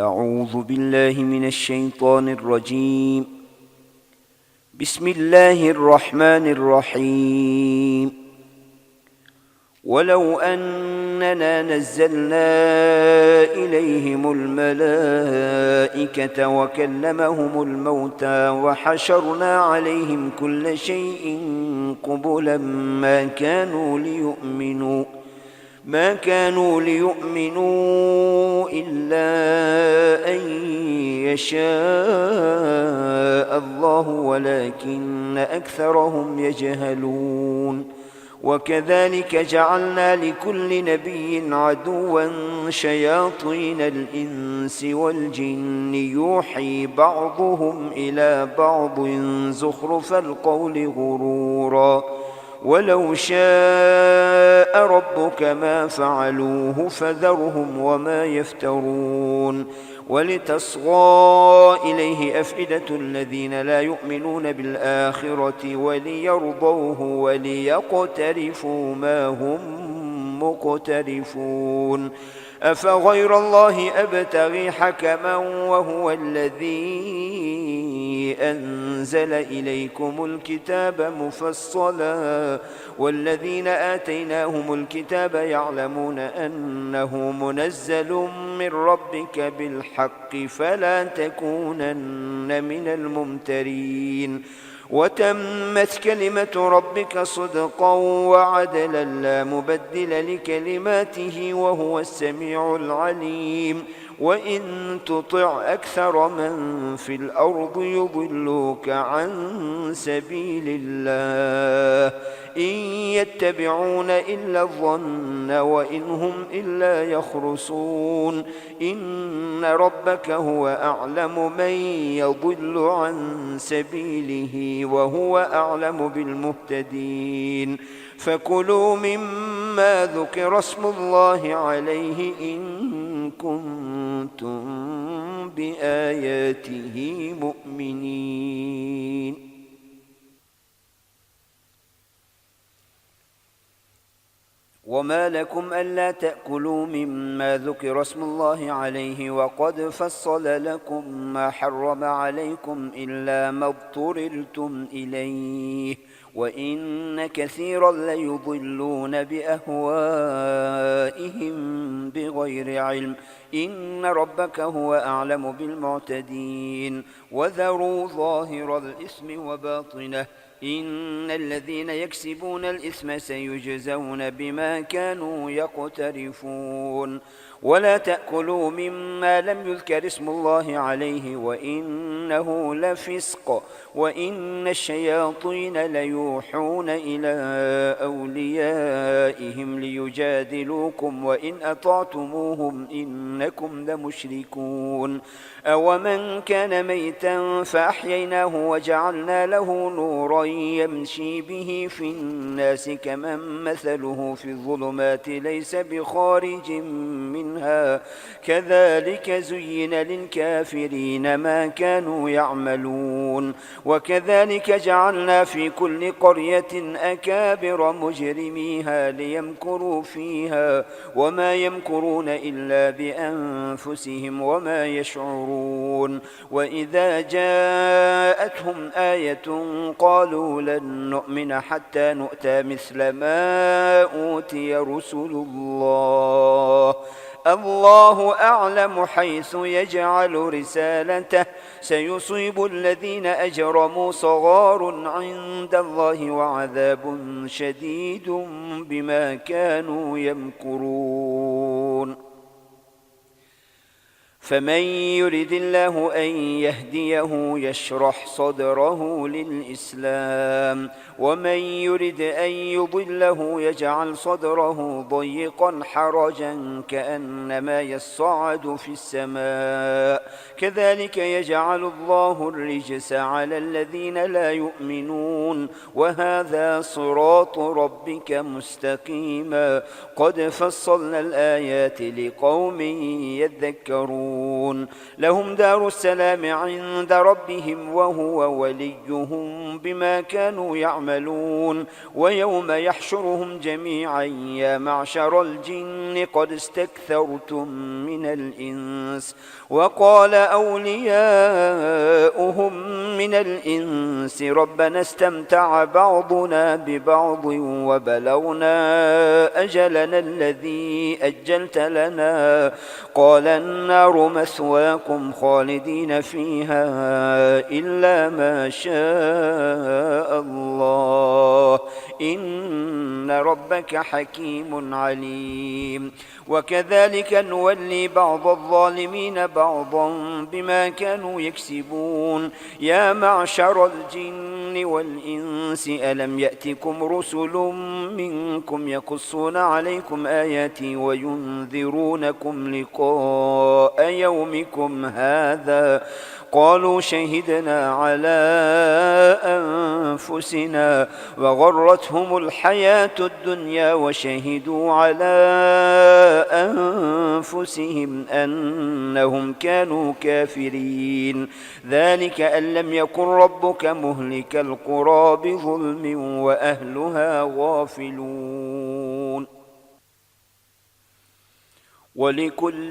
أعوذ بالله من الشيطان الرجيم. بسم الله الرحمن الرحيم. ولو أننا نزلنا إليهم الملائكة وكلمهم الموتى وحشرنا عليهم كل شيء قبلا ما كانوا ليؤمنوا إلا أن يشاء الله ولكن أكثرهم يجهلون. وكذلك جعلنا لكل نبي عدوا شياطين الإنس والجن يوحي بعضهم إلى بعض زخرف القول غرورا ولو شاء ربك ما فعلوه فذرهم وما يفترون. ولتصغى إليه أفئدة الذين لا يؤمنون بالآخرة وليرضوه وليقترفوا ما هم مقترفون. أفغير الله أبتغي حكما وهو الذي أنزل إليكم الكتاب مفصلا والذين آتيناهم الكتاب يعلمون أنه منزل من ربك بالحق فلا تكونن من الممترين. وتمت كلمة ربك صدقا وعدلا لا مبدل لكلماته وهو السميع العليم. وإن تطع أكثر من في الأرض يضلوك عن سبيل الله إن يتبعون إلا الظن وإن هم إلا يخرصون. إن ربك هو أعلم من يضل عن سبيله وهو أعلم بالمهتدين. فكلوا مما ذكر اسم الله عليه إن كنتم بآياته مؤمنين. وما لكم ألا تأكلوا مما ذكر اسم الله عليه وقد فصل لكم ما حرم عليكم إلا ما اضطررتم إليه وإن كثيرا ليضلون بأهوائهم بغير علم. إن ربك هو أعلم بالمعتدين. وذروا ظاهر الإثم وباطنه إن الذين يكسبون الإثم سيجزون بما كانوا يقترفون. ولا تأكلوا مما لم يذكر اسم الله عليه وإنه لفسق وإن الشياطين ليوحون إلى أوليائهم ليجادلوكم وإن أطعتموهم إنكم لمشركون. أومن كان ميتا فأحييناه وجعلنا له نورا يمشي به في الناس كمن مثله في الظلمات ليس بخارج منها كذلك زين للكافرين ما كانوا يعملون. وكذلك جعلنا في كل قرية أكابر مجرميها ليمكروا فيها وما يمكرون إلا بأنفسهم وما يشعرون. وإذا جاءتهم آية قالوا لن نؤمن حتى نؤتى مثل ما أوتي رسل الله أعلم حيث يجعل رسالته سيصيب الذين أجرموا صغار عند الله وعذاب شديد بما كانوا يمكرون. فمن يرد الله أن يهديه يشرح صدره للإسلام ومن يرد أن يضله يجعل صدره ضيقا حرجا كأنما يصعد في السماء كذلك يجعل الله الرجس على الذين لا يؤمنون وهذا صراط ربك مستقيما قد فصلنا الآيات لقوم يذكرون. يفلحون لهم دار السلام عند ربهم وهو وليهم بما كانوا يعملون ويوم يحشرهم جميعا يا معشر الجن قد استكثرتم من الإنس وقال أولياؤهم من الإنس ربنا استمتع بعضنا ببعض وبلغنا أجلنا الذي أجلت لنا قال النار مثواكم خالدين فيها إلا ما شاء الله إن ربك حكيم عليم وكذلك نولي بعض الظالمين بعضا بما كانوا يكسبون يا معشر الجن والإنس ألم يأتكم رسل منكم يقصون عليكم آياتي وينذرونكم لقاء يومكم هذا قالوا شهدنا على أنفسنا وغرتهم الحياة الدنيا وشهدوا على أنفسهم أنهم كانوا كافرين ذلك أن لم يكن ربك مهلك القرى بظلم وأهلها غافلون ولكل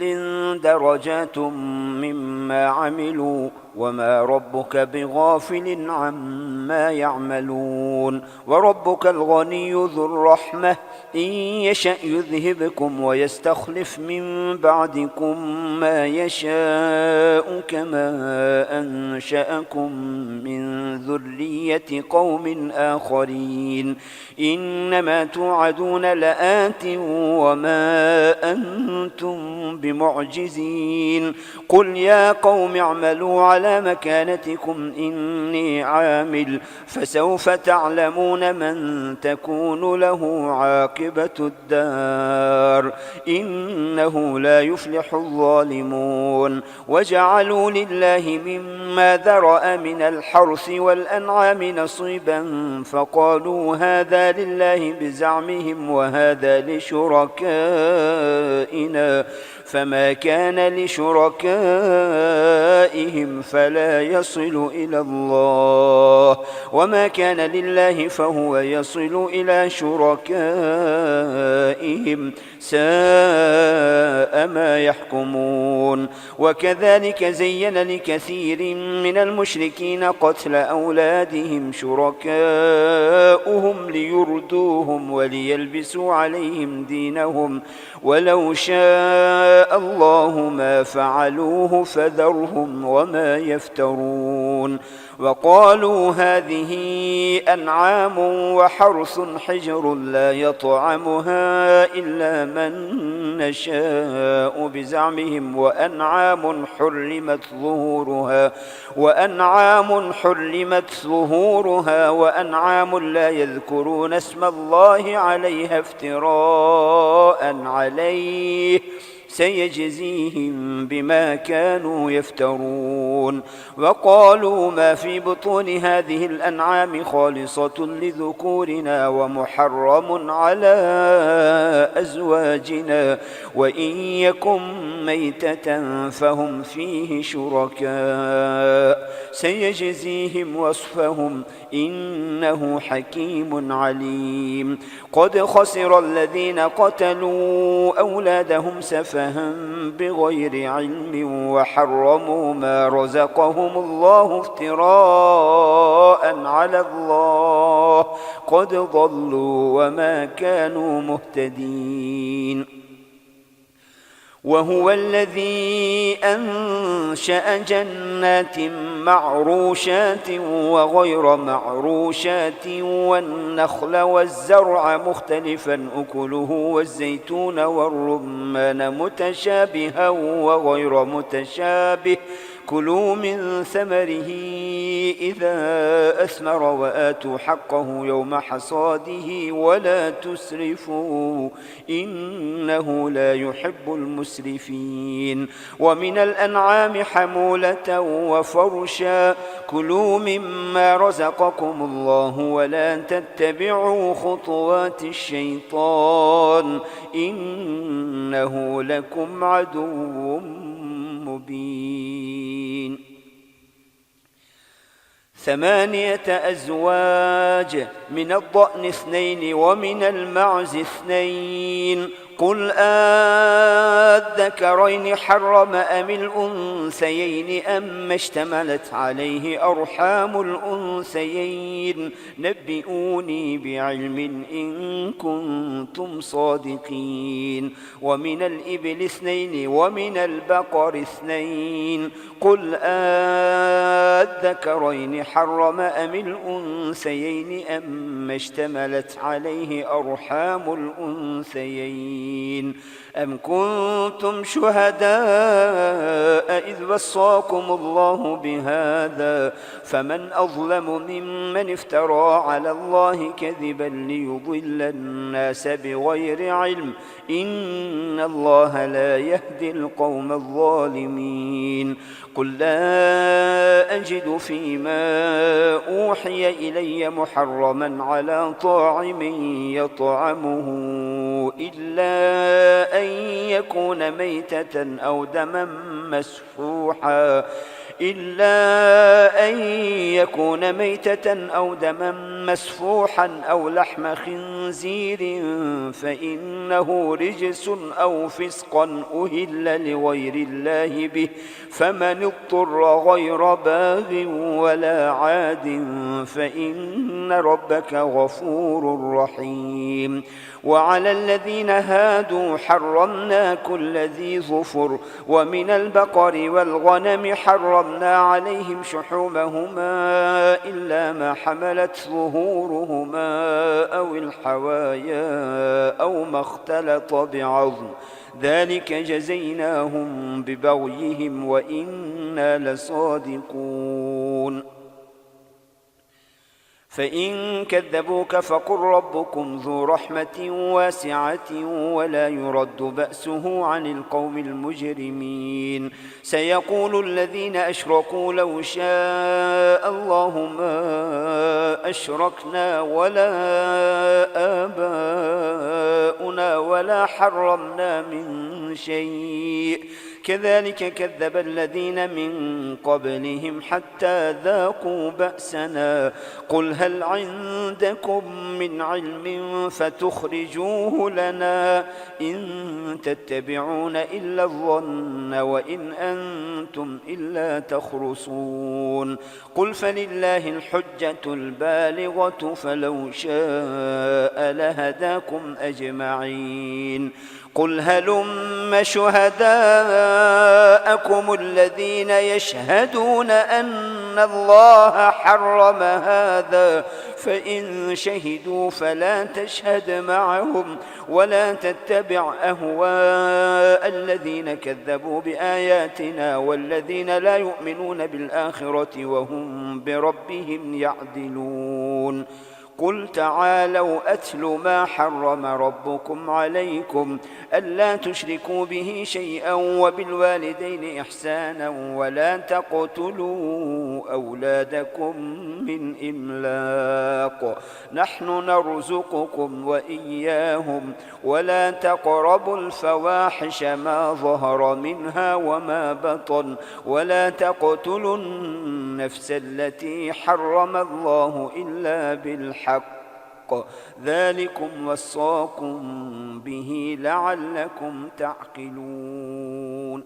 درجات مما عملوا وما ربك بغافل عما يعملون وربك الغني ذو الرحمة إن يشأ يذهبكم ويستخلف من بعدكم ما يشاء كما أنشأكم من ذرية قوم آخرين إنما توعدون لآت وما أنتم بمعجزين قل يا قوم اعملوا على مكانتكم إني عامل فسوف تعلمون من تكون له عاقبة الدار إنه لا يفلح الظالمون وجعلوا لله مما ذرأ من الحرث والأنعام نصيبا فقالوا هذا لله بزعمهم وهذا لشركائنا فما كان لشركائهم فلا يصل إلى الله وما كان لله فهو يصل إلى شركائهم ساء ما يحكمون وكذلك زين لكثير من المشركين قتل أولادهم شركاؤهم ليردوهم وليلبسوا عليهم دينهم ولو شاء الله ما فعلوه فذرهم وما يفترون وقالوا هذه أنعام وحرث حجر لا يطعمها إلا من نشاء بزعمهم وأنعام حرمت ظهورها وأنعام لا يذكرون اسم الله عليها افتراء عليه سيجزيهم بما كانوا يفترون وقالوا ما في بطون هذه الأنعام خالصة لذكورنا ومحرم على أزواجنا وإن يكن ميتة فهم فيه شركاء سيجزيهم وصفهم إنه حكيم عليم قد خسر الذين قتلوا أولادهم سفها بغير علم وحرموا ما رزقهم الله افتراء على الله قد ضلوا وما كانوا مهتدين وهو الذي أنشأ جنات معروشات وغير معروشات والنخل والزرع مختلفا أكله والزيتون والرمان متشابها وغير متشابه كلوا من ثمره إذا أثمر وآتوا حقه يوم حصاده ولا تسرفوا إنه لا يحب المسرفين ومن الأنعام حمولة وفرشا كلوا مما رزقكم الله ولا تتبعوا خطوات الشيطان إنه لكم عدو مبين مبين 8 أزواج من الضأن 2 ومن المعز 2 قل أذكرين حرم أم الأنثيين أم اشتملت عليه أرحام الأنثيين نبئوني بعلم إن كنتم صادقين ومن الإبل 2 ومن البقر 2 قل أذكرين حرم أم الأنثيين أم اشتملت عليه أرحام الأنثيين أم كنتم شهداء إذ وصاكم الله بهذا فمن أظلم ممن افترى على الله كذبا ليضل الناس بغير علم إن الله لا يهدي القوم الظالمين قل لا أجد فيما أوحي إلي محرما على طاعم يطعمه إلا أن يكون ميتة أو دما مسفوحا أو لحم خنزير فإنه رجس أو فسقا أهل لغير الله به فمن اضطر غير باغ ولا عاد فإن ربك غفور رحيم وعلى الذين هادوا حرمنا كل ذي ظفر ومن البقر والغنم حرمنا عليهم شحومهما إلا ما حملت ظهورهما أو الحوايا أو ما اختلط بعظم ذلك جزيناهم ببغيهم وإنا لصادقون فإن كذبوك فقل ربكم ذو رحمة واسعة ولا يرد بأسه عن القوم المجرمين سيقول الذين أشركوا لو شاء الله ما أشركنا ولا آباؤنا ولا حرمنا من شيء كذلك كذب الذين من قبلهم حتى ذاقوا بأسنا قل هل عندكم من علم فتخرجوه لنا إن تتبعون إلا الظن وإن أنتم إلا تخرصون قل فلله الحجة البالغة فلو شاء لهداكم أجمعين قل هلم شهداءكم الذين يشهدون أن الله حرم هذا فإن شهدوا فلا تشهد معهم ولا تتبع أهواء الذين كذبوا بآياتنا والذين لا يؤمنون بالآخرة وهم بربهم يعدلون قل تعالوا أتل ما حرم ربكم عليكم ألا تشركوا به شيئا وبالوالدين إحسانا ولا تقتلوا أولادكم من إملاق نحن نرزقكم وإياهم ولا تقربوا الفواحش ما ظهر منها وما بطن ولا تقتلوا النفس التي حرم الله إلا بالحق ذلكم وصاكم به لعلكم تعقلون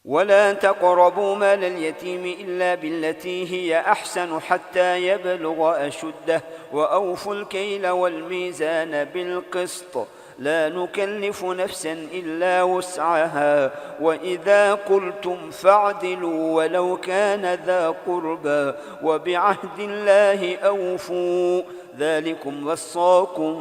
ولا تقربوا مال اليتيم إلا بالتي هي أحسن حتى يبلغ أشده وأوفوا الكيل والميزان بالقسط لا نكلف نفسا إلا وسعها وإذا قلتم فاعدلوا ولو كان ذا قربى وبعهد الله أوفوا ذلكم وصاكم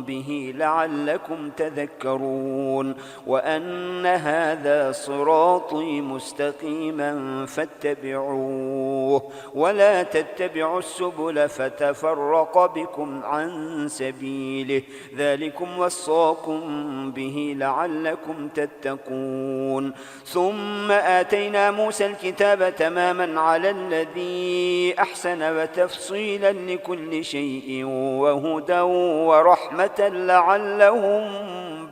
به لعلكم تذكرون وأن هذا صراطي مستقيما فاتبعوه ولا تتبعوا السبل فتفرق بكم عن سبيله ذلكم وصاكم به لعلكم تتقون ثم آتينا موسى الكتاب تماما على الذي أحسن وتفصيلا لكل شيء وهدى ورحمة لعلهم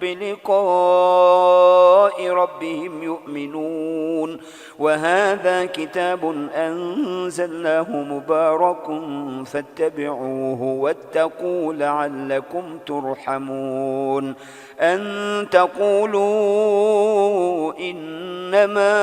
بلقاء بلقاء ربهم يؤمنون. وهذا كتاب أنزلناه مبارك فاتبعوه واتقوا لعلكم ترحمون. أن تقولوا إنما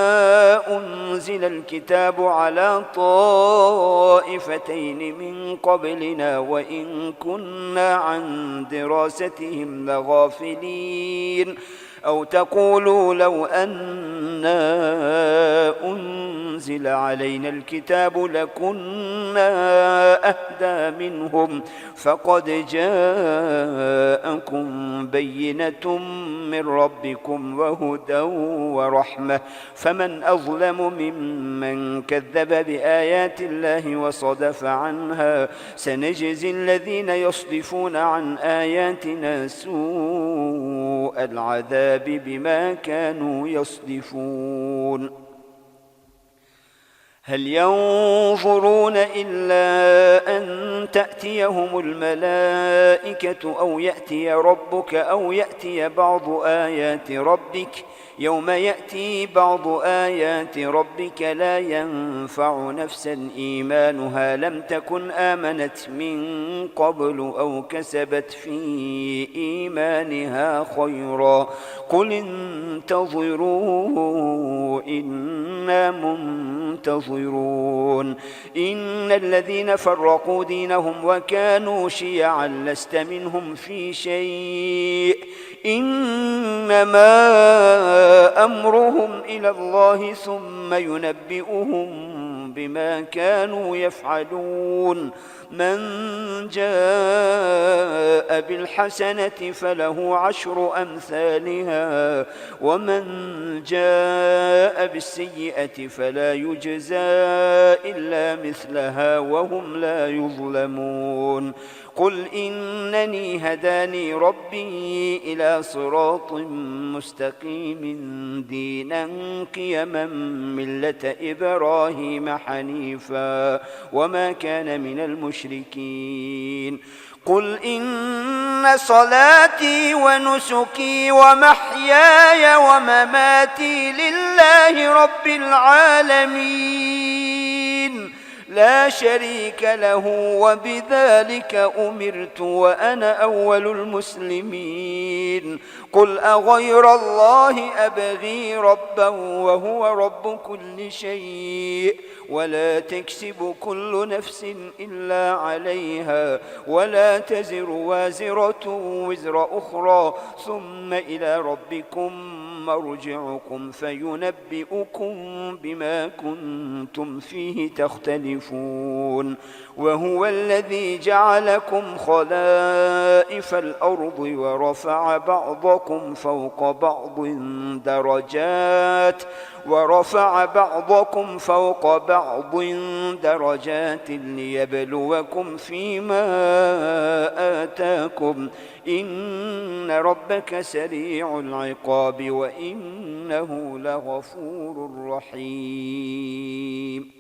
أنزل الكتاب على طائفتين من قبلنا وإن كنا عن دراستهم لغافلين. أو تقولوا لو أنا أنزل علينا الكتاب لكنا أهدى منهم فقد جاءكم بينة من ربكم وهدى ورحمة فمن أظلم ممن كذب بآيات الله وصدف عنها. سنجزي الذين يصدفون عن آياتنا سوء العذاب بما كانوا يصدفون. هل ينظرون إلا أن تأتيهم الملائكة أو يأتي ربك أو يأتي بعض آيات ربك؟ يوم يأتي بعض آيات ربك لا ينفع نفسا إيمانها لم تكن آمنت من قبل أو كسبت في إيمانها خيرا قل انتظروا إنا منتظرون. إن الذين فرقوا دينهم وكانوا شيعا لست منهم في شيء إنما أمرهم إلى الله ثم ينبئهم بما كانوا يفعلون. من جاء بالحسنة فله 10 أمثالها ومن جاء بالسيئة فلا يجزى إلا مثلها وهم لا يظلمون. قل إنني هداني ربي إلى صراط مستقيم دينا قيما ملة إبراهيم حنيفا وما كان من المشركين. قل إن صلاتي ونسكي ومحياي ومماتي لله رب العالمين لا شريك له وبذلك أمرت وأنا أول المسلمين. قل أغير الله أبغي ربا وهو رب كل شيء ولا تكسب كل نفس إلا عليها ولا تزر وازرة وزر أخرى ثم إلى ربكم مرجعكم فينبئكم بما كنتم فيه تختلفون. وهو الذي جعلكم خلائف الأرض ورفع بعضكم فوق بعض درجات ليبلوكم فيما آتاكم إن ربك سريع العقاب وإنه لغفور رحيم.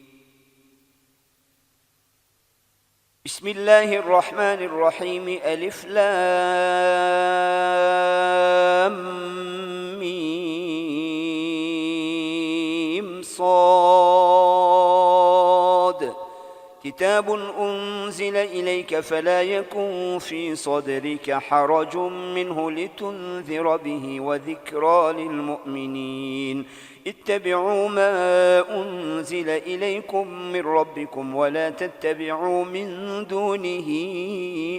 بسم الله الرحمن الرحيم ألف لام ميم صاد كتاب أنزل إليك فلا يكن في صدرك حرج منه لتنذر به وذكرى للمؤمنين. اتبعوا ما أنزل إليكم من ربكم ولا تتبعوا من دونه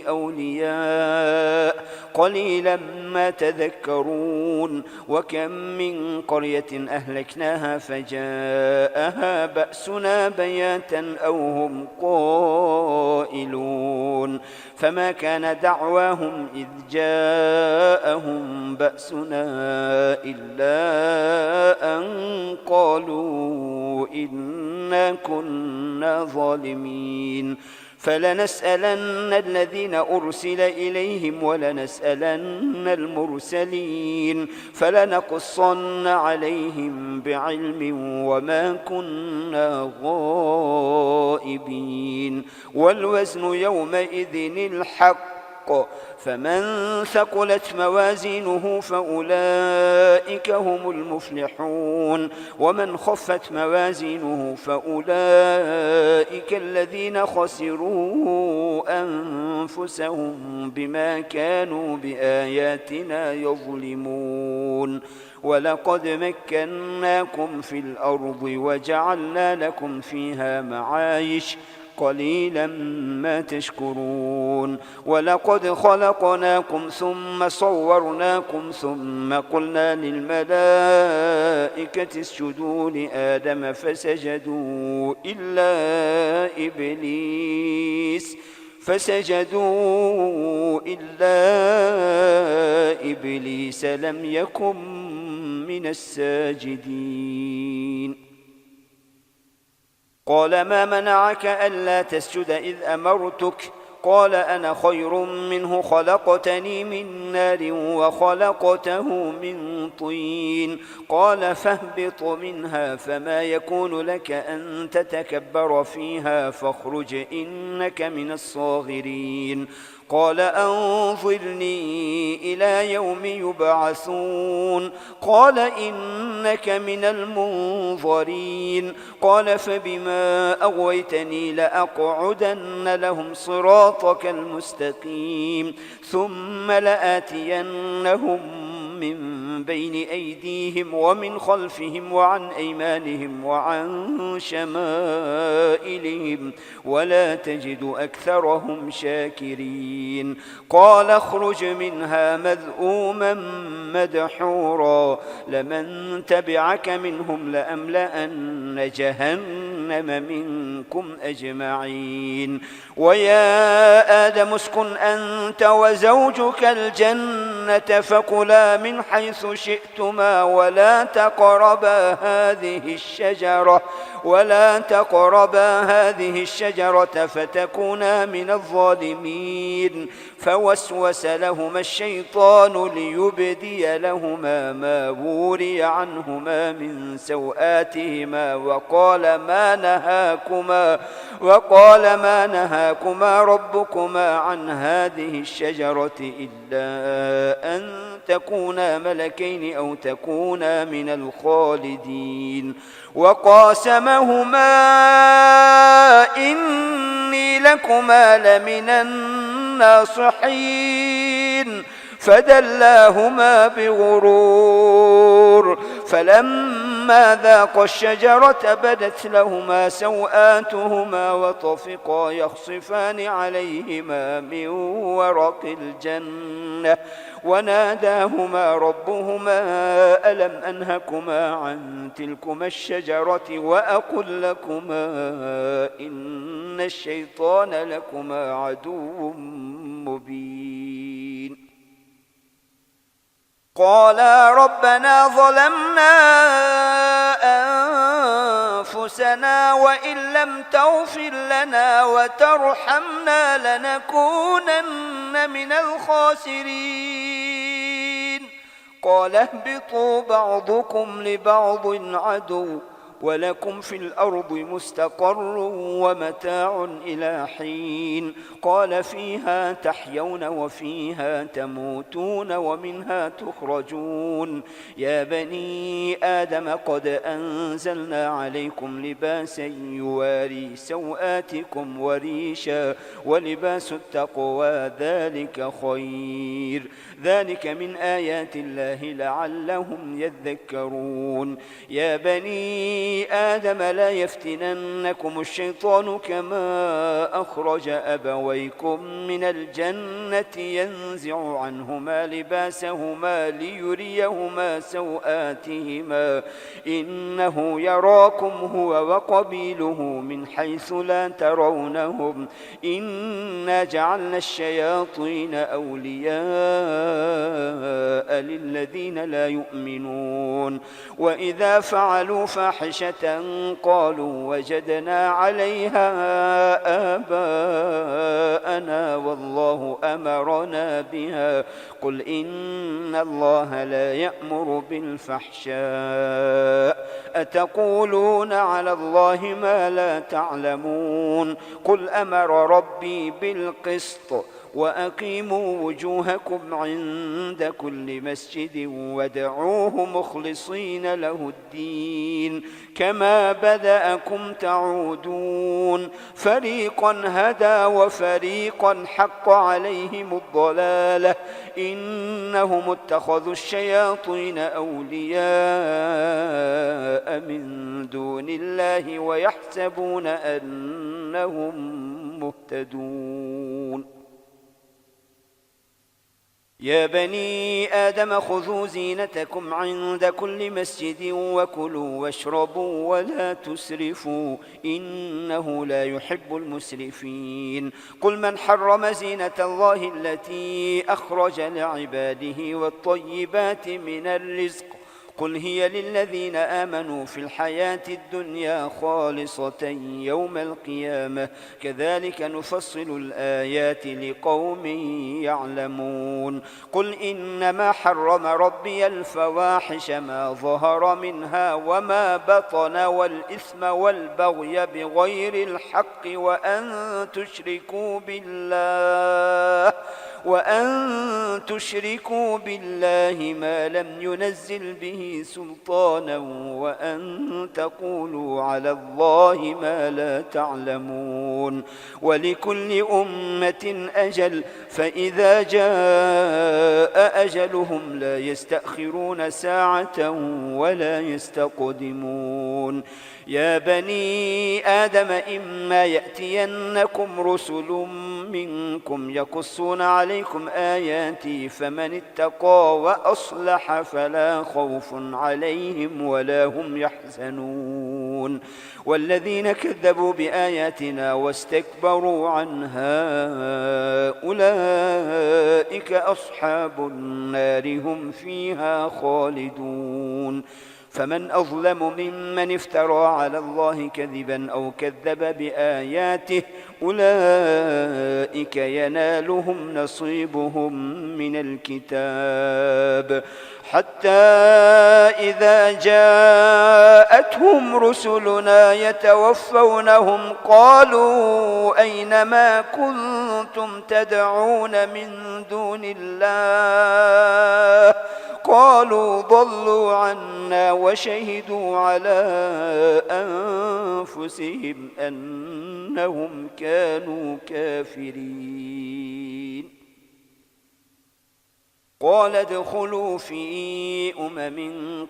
أولياء قليلا ما تذكرون. وكم من قرية أهلكناها فجاءها بأسنا بياتا أو هم قائلون فما كان دعواهم إذ جاءهم بأسنا إلا أن قالوا إنا كنا ظالمين. فلنسألن الذين أرسل إليهم ولنسألن المرسلين فلنقصن عليهم بعلم وما كنا غائبين. والوزن يومئذ الحق بالحق، فمن ثقلت موازينه فأولئك هم المفلحون، ومن خفت موازينه فأولئك الذين خسروا أنفسهم بما كانوا بآياتنا يظلمون. ولقد مكناكم في الأرض وجعلنا لكم فيها معايش قليلا ما تشكرون. ولقد خلقناكم ثم صورناكم ثم قلنا للملائكة اسجدوا لآدم فسجدوا إلا إبليس لم يكن من الساجدين. قال ما منعك ألا تسجد إذ أمرتك؟ قال أنا خير منه، خلقتني من نار وخلقته من طين. قال فاهبط منها فما يكون لك أن تتكبر فيها فاخرج إنك من الصاغرين. قال أنظرني إلى يوم يبعثون. قال إنك من المنظرين. قال فبما أغويتني لأقعدن لهم صراطك المستقيم ثم لآتينهم من بين أيديهم ومن خلفهم وعن أيمانهم وعن شمائلهم ولا تجد أكثرهم شاكرين. قال اخرج منها مذءوما مدحورا لمن تبعك منهم لأملأن جهنم منكم أجمعين. ويا آدم اسكن أنت وزوجك الجنة فكلا من حيث شئتما ولا تقربا هذه الشجرة فتكونا من الظالمين. فوسوس لهما الشيطان ليبدي لهما ما وري عنهما من سوآتهما وقال ما نهاكما ربكما عن هذه الشجرة إلا أن تكونا ملكين أو تكونا من الخالدين. وقاسمهما إني لكما لمن الناصحين فدلاهما بغرور. فلما ذاقا الشجرة بدت لهما سوآتهما وطفقا يخصفان عليهما من ورق الجنة وناداهما ربهما ألم أنهكما عن تلكما الشجرة وأقل لكما إن الشيطان لكما عدو مبين. قالا ربنا ظلمنا أنفسنا وإن لم تغفر لنا وترحمنا لنكونن من الخاسرين. قال اهبطوا بعضكم لبعض عدو ولكم في الأرض مستقر ومتاع إلى حين. قال فيها تحيون وفيها تموتون ومنها تخرجون. يا بني آدم قد أنزلنا عليكم لباسا يواري سوآتكم وريشا ولباس التقوى ذلك خير. ذلك من آيات الله لعلهم يذكرون. يا بني آدم لا يفتننكم الشيطان كما أخرج أبويكم من الجنة ينزع عنهما لباسهما ليريهما سوآتهما إنه يراكم هو وقبيله من حيث لا ترونهم إنا جعلنا الشياطين أولياء للذين لا يؤمنون. وإذا فعلوا فاحشة قالوا وجدنا عليها آباءنا والله أمرنا بها قل إن الله لا يأمر بالفحشاء أتقولون على الله ما لا تعلمون. قل أمر ربي بالقسط وأقيموا وجوهكم عند كل مسجد وادعوه مخلصين له الدين كما بدأكم تعودون فريقا هدى وفريقا حق عليهم الضلالة إنهم اتخذوا الشياطين أولياء من دون الله ويحسبون أنهم مهتدون يا بني آدم خذوا زينتكم عند كل مسجد وكلوا واشربوا ولا تسرفوا إنه لا يحب المسرفين قل من حرم زينة الله التي أخرج لعباده والطيبات من الرزق قل هي للذين آمنوا في الحياة الدنيا خالصة يوم القيامة كذلك نفصل الآيات لقوم يعلمون قل إنما حرم ربي الفواحش ما ظهر منها وما بطن والإثم والبغي بغير الحق وأن تشركوا بالله ما لم ينزل به سلطانا وأن تقولوا على الله ما لا تعلمون ولكل أمة أجل فإذا جاء أجلهم لا يستأخرون ساعة ولا يستقدمون يا بني آدم إما يأتينكم رسل منكم يقصون عليكم آياتي فمن اتقى وأصلح فلا خوف عليهم ولا هم يحزنون والذين كذبوا بآياتنا واستكبروا عنها أولئك أصحاب النار هم فيها خالدون فمن أظلم ممن افترى على الله كذبا أو كذب بآياته أولئك ينالهم نصيبهم من الكتاب حتى إذا جاءتهم رسلنا يتوفونهم قالوا أين ما كنتم تدعون من دون الله قالوا ضلوا عنا وشهدوا على أنفسهم أنهم كانوا كافرين قال ادخلوا في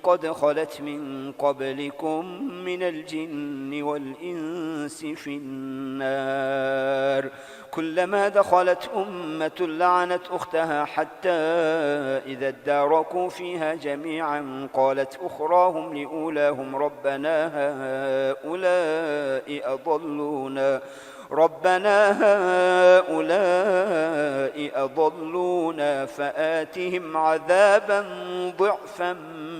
قد خلت من قبلكم من الجن والإنس في النار كلما دخلت أمة لعنت أختها حتى إذا اداركوا فيها جميعا قالت أخراهم لأولاهم ربنا هؤلاء أضلونا فآتهم عذابا ضعفا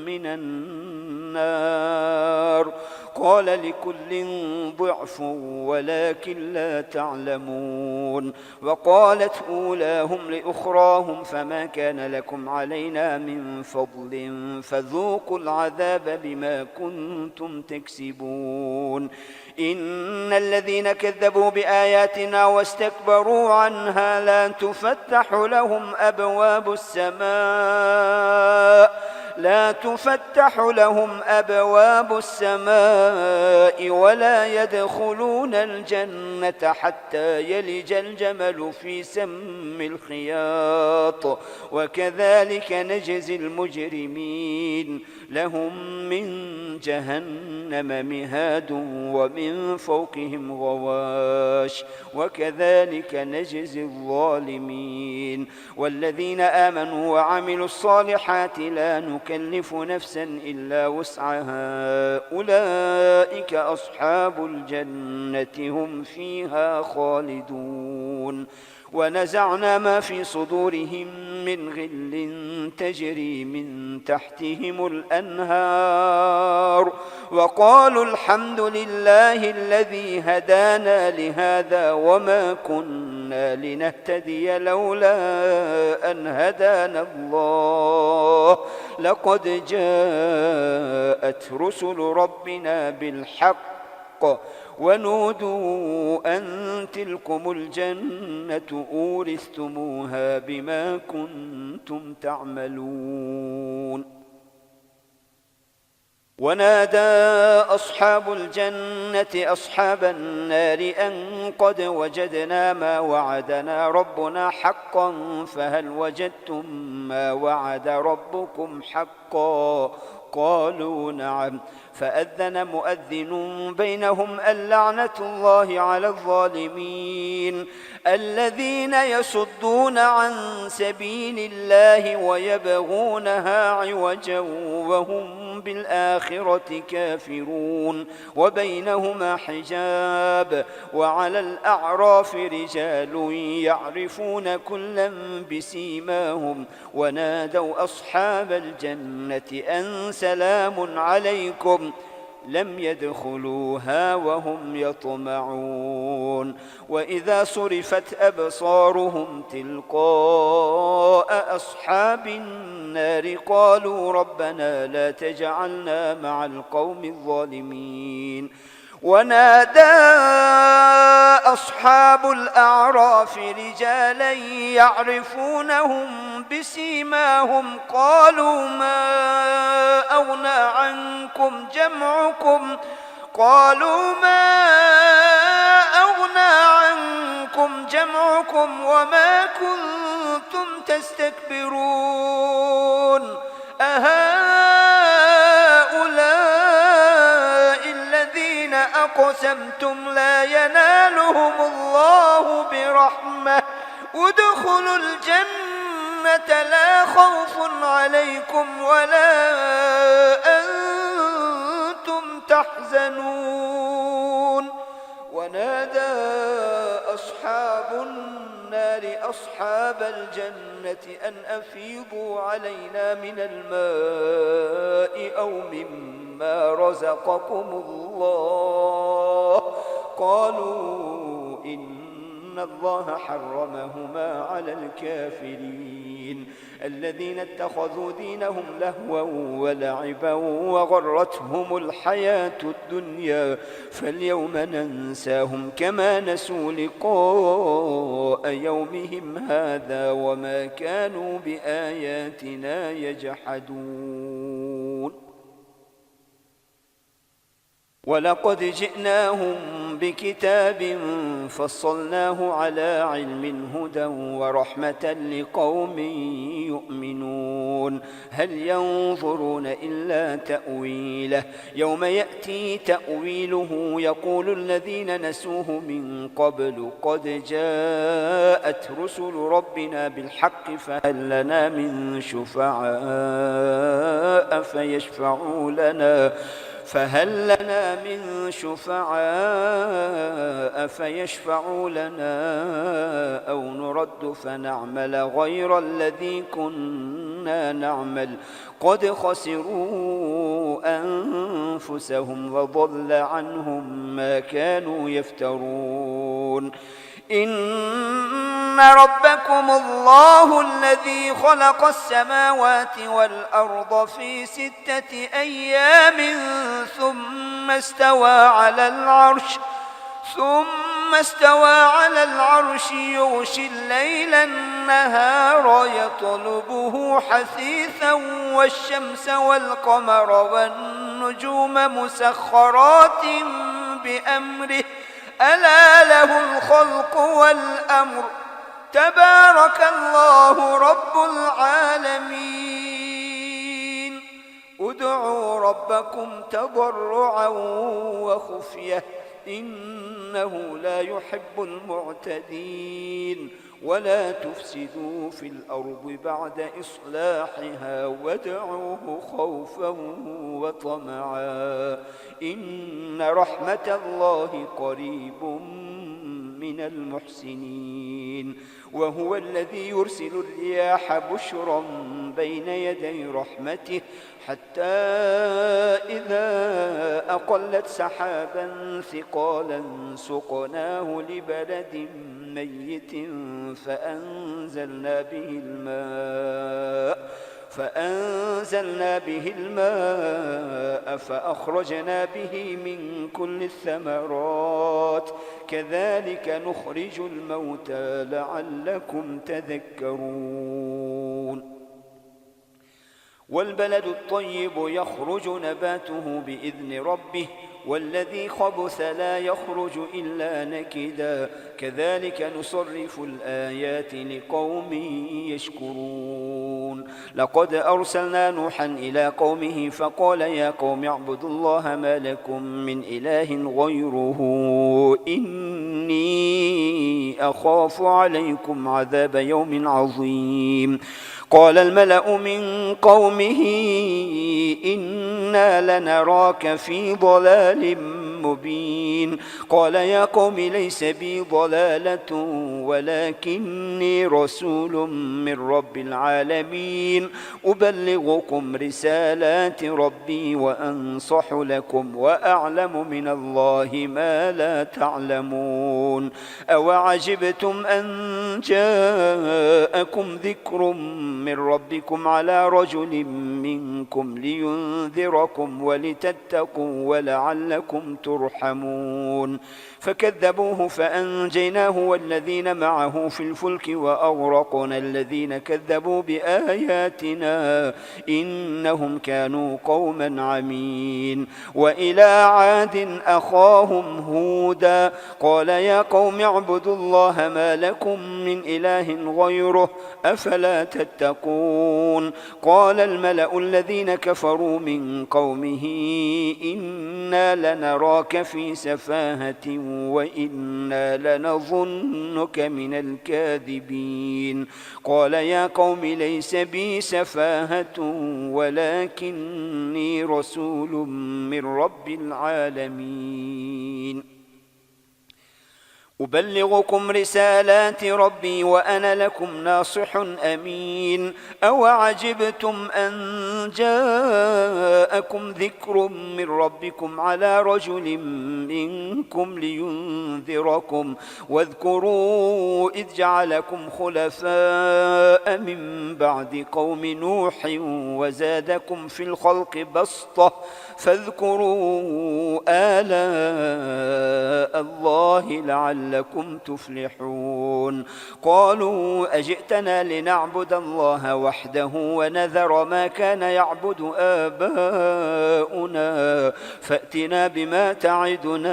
من النار قال لكل ضعف ولكن لا تعلمون وقالت أولاهم لأخراهم فما كان لكم علينا من فضل فذوقوا العذاب بما كنتم تكسبون إن الذين كذبوا بآياتنا واستكبروا عنها لا تفتح لهم أبواب السماء ولا يدخلون الجنة حتى يلج الجمل في سم الخياط وكذلك نجزي المجرمين لهم من جهنم مهاد ومن فوقهم غواش وكذلك نجزي الظالمين والذين آمنوا وعملوا الصالحات لا نكلف نفسا إلا وسعها أولئك أصحاب الجنة هم فيها خالدون ونزعنا ما في صدورهم من غل تجري من تحتهم الأنهار وقالوا الحمد لله الذي هدانا لهذا وما كنا لنهتدي لولا أن هدانا الله لقد جاءت رسل ربنا بالحق بالحق ونودوا أن تلكم الجنة أورثتموها بما كنتم تعملون. ونادى أصحاب الجنة أصحاب النار أن قد وجدنا ما وعدنا ربنا حقا فهل وجدتم ما وعد ربكم حقا؟ قالوا نعم. فأذن مؤذن بينهم اللعنة الله على الظالمين الذين يصدون عن سبيل الله ويبغونها عوجا وهم بالآخرة كافرون وبينهما حجاب وعلى الأعراف رجال يعرفون كلا بسيماهم ونادوا أصحاب الجنة أن سلام عليكم لم يدخلوها وهم يطمعون. وإذا صرفت أبصارهم تلقاء أصحاب النار قالوا ربنا لا تجعلنا مع القوم الظالمين. ونادى أصحاب الأعراف رجالا يعرفونهم بسيماهم قالوا ما أغنى عنكم جمعكم وما كنتم تستكبرون أهؤلاء الذين أقسمتم لا ينالهم الله برحمة ادخلوا الجنة لا خوف عليكم ولا أنتم تحزنون. ونادى أصحاب النار أصحاب الجنة أن أفيضوا علينا من الماء أو مما رزقكم الله قالوا إن الله حرمهما على الكافرين الذين اتخذوا دينهم لهوا ولعبا وغرتهم الحياة الدنيا فاليوم ننساهم كما نسوا لقاء يومهم هذا وما كانوا بآياتنا يجحدون. ولقد جئناهم بكتاب فصلناه على علم هدى ورحمة لقوم يؤمنون. هل ينظرون إلا تأويله يوم يأتي تأويله يقول الذين نسوه من قبل قد جاءت رسل ربنا بالحق فهل لنا من شفعاء فيشفعوا لنا أو نرد فنعمل غير الذي كنا نعمل قد خسروا أنفسهم وضل عنهم ما كانوا يفترون. إن ربكم الله الذي خلق السماوات والأرض في 6 أيام ثم استوى على العرش يغشي الليل النهار يطلبه حثيثا والشمس والقمر والنجوم مسخرات بأمره ألا له الخلق والأمر تبارك الله رب العالمين. ادعوا ربكم تضرعا وخفية إنه لا يحب المعتدين. ولا تفسدوا في الأرض بعد إصلاحها وادعوه خوفا وطمعا إن رحمة الله قريب من المحسنين. وهو الذي يرسل الرياح بشرا بين يدي رحمته حتى إذا أقلت سحابا ثقالا سقناه لبلد ميت فأنزلنا به الماء فأنزلنا به الماء فأخرجنا به من كل الثمرات كذلك نخرج الموتى لعلكم تذكرون والبلد الطيب يخرج نباته بإذن ربه والذي خبث لا يخرج إلا نكدا كذلك نصرف الآيات لقوم يشكرون لقد أرسلنا نوحا إلى قومه فقال يا قوم اعبدوا الله ما لكم من إله غيره إني أخاف عليكم عذاب يوم عظيم قال الملأ من قومه إنا لنراك في ضلال مبين قال يا قوم ليس بي ضلالة ولكني رسول من رب العالمين أبلغكم رسالات ربي وأنصح لكم وأعلم من الله ما لا تعلمون أوعجبتم أن جاءكم ذكر من ربكم على رجل منكم لينذركم ولتتقوا ولعلكم ترحمون فكذبوه فأنجيناه والذين معه في الفلك وأغرقنا الذين كذبوا بآياتنا إنهم كانوا قوما عمين وإلى عاد أخاهم هودا قال يا قوم اعبدوا الله ما لكم من إله غيره أفلا تتقون قال الملأ الذين كفروا من قومه إنا لنراك في سفاهة وإنا لنظنك من الكاذبين قال يا قوم ليس بي سفاهة ولكني رسول من رب العالمين أبلغكم رسالات ربي وأنا لكم ناصح أمين أوعجبتم أن جاءكم ذكر من ربكم على رجل منكم لينذركم واذكروا إذ جعلكم خلفاء من بعد قوم نوح وزادكم في الخلق بسطة فاذكروا آلاء الله لعلكم تفلحون قالوا أجئتنا لنعبد الله وحده ونذر ما كان يعبد آباؤنا فأتنا بما تعدنا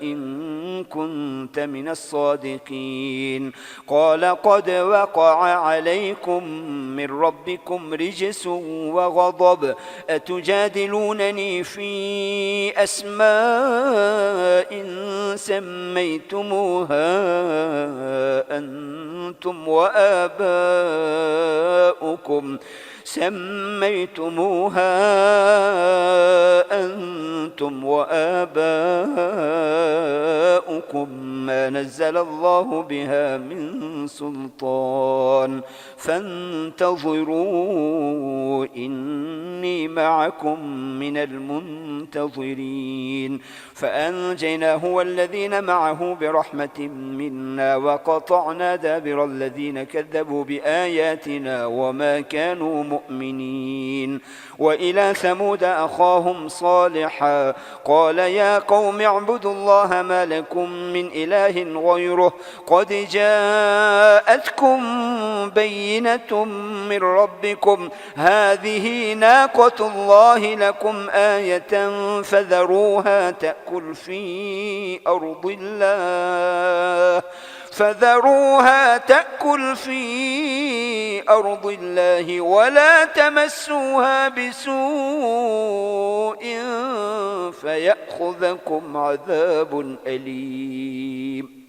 إن كنت من الصادقين قال قد وقع عليكم من ربكم رجس وغضب أتجادلونني في أسماء سميتموها أنتم وآباؤكم ما نزل الله بها من سلطان فانتظروا إني معكم من المنتظرين فأنجيناه والذين معه برحمة منا وقطعنا دابر الذين كذبوا بآياتنا وما كانوا مؤمنين وإلى ثمود أخاهم صالحا قال يا قوم اعبدوا الله ما لكم من إله غيره قد جاءتكم بينة من ربكم هذه ناقة الله لكم آية فذروها تأكل في أرض الله ولا تمسوها بسوء فيأخذكم عذاب أليم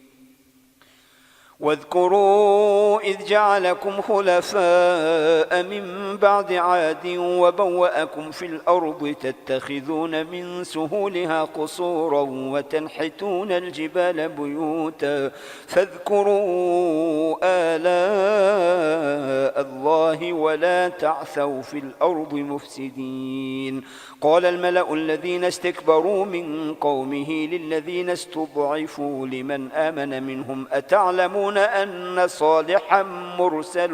واذكروا إذ جعلكم خلفاء من بعد عاد وبوأكم في الأرض تتخذون من سهولها قصورا وتنحتون الجبال بيوتا فاذكروا آلاء الله ولا تعثوا في الأرض مفسدين قال الملأ الذين استكبروا من قومه للذين استضعفوا لمن آمن منهم أتعلمون أن صالحا مرسل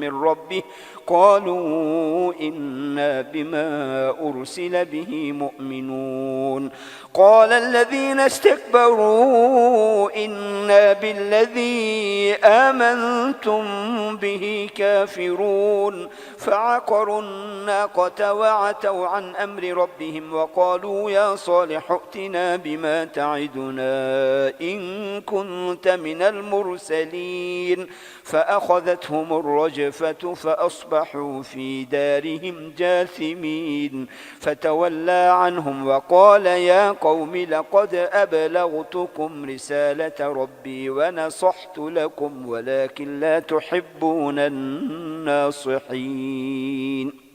من ربه قالوا إنا بما أرسل به مؤمنون قال الذين استكبروا إنا بالذي آمنتم به كافرون فعقروا الناقة وعتوا عن أمر ربهم وقالوا يا صالح ائتنا بما تعدنا إن كنت من المرسلين فأخذتهم الرجفة فأصبحوا في دارهم جاثمين فتولى عنهم وقال يا قوم لقد أبلغتكم رسالة ربي ونصحت لكم ولكن لا تحبون الناصحين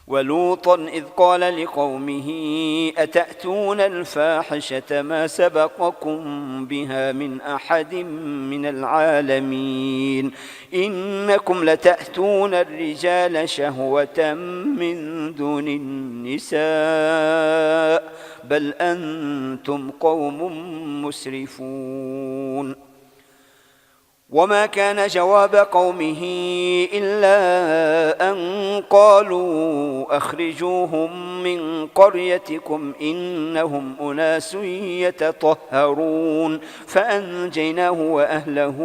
ولوطا إذ قال لقومه أتأتون الفاحشة ما سبقكم بها من أحد من العالمين إنكم لتأتون الرجال شهوة من دون النساء بل أنتم قوم مسرفون وما كان جواب قومه إلا أن قالوا أخرجوهم من قريتكم إنهم أناس يتطهرون فأنجيناه وأهله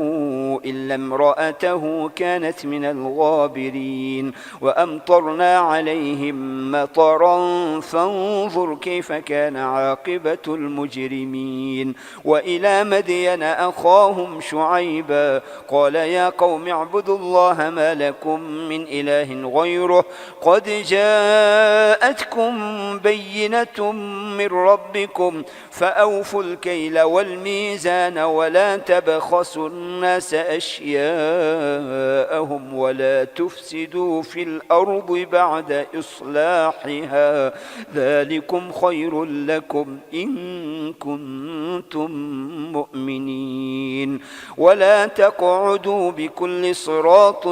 إلا امرأته كانت من الغابرين وأمطرنا عليهم مطرا فانظر كيف كان عاقبة المجرمين وإلى مدين أخاهم شعيبا قال يا قوم اعبدوا الله ما لكم من إله غيره قد جاءتكم بينة من ربكم فأوفوا الكيل والميزان ولا تبخسوا الناس أشياءهم ولا تفسدوا في الأرض بعد إصلاحها ذلكم خير لكم إن كنتم مؤمنين ولا تقعدوا بكل صراط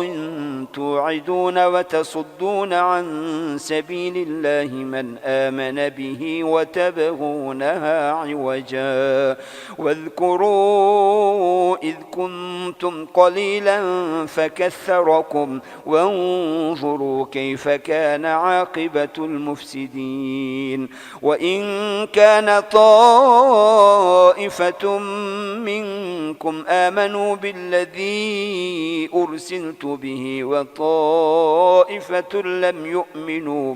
توعدون وتصدون عن سبيل الله من آمن به وتبغونها عوجا واذكروا إذ كنتم قليلا فكثركم وانظروا كيف كان عاقبة المفسدين وإن كان طائفة منكم آمنوا بالذي أرسلت به وطائفة لم يؤمنوا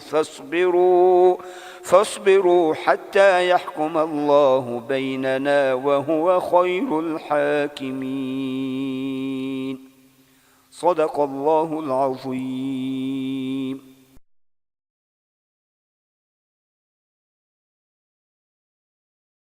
فاصبروا حتى يحكم الله بيننا وهو خير الحاكمين صدق الله العظيم.